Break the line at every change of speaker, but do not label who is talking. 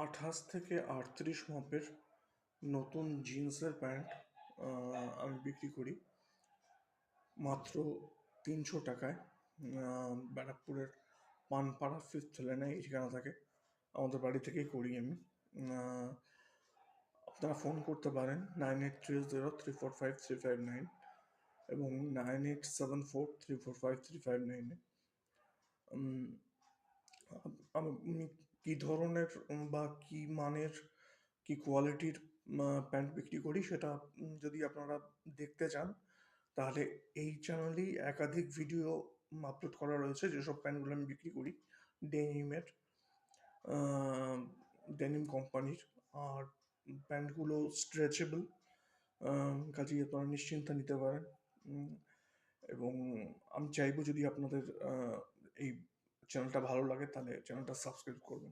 28 থেকে 38 মাপের নতুন জিন্সের প্যান্ট আমি বিক্রি করি মাত্র 300 টাকায়। ব্যারাকপুরের পানপাড়া ফিফথ লেনে এই ঠিকানা থাকে। আমাদের বাড়ি থেকেই করি আমি। আহ, আপনারা ফোন করতে পারেন 9830345359 এবং 9874345359-এ। আমি কি ধরনের বা কি মানের কি কোয়ালিটির প্যান্ট বিক্রি করি সেটা যদি আপনারা দেখতে চান তাহলে এই চ্যানেলেই একাধিক ভিডিও আপলোড করা রয়েছে যেসব প্যান্টগুলো আমি বিক্রি করি ডেনিমের, ডেনিম কোম্পানির। আর প্যান্টগুলো স্ট্রেচেবল, কাজেই আপনারা নিশ্চিন্তে নিতে পারেন। এবং আমি চাইবো যদি আপনাদের এই চ্যানেলটা ভালো লাগে তাহলে চ্যানেলটা সাবস্ক্রাইব করবেন।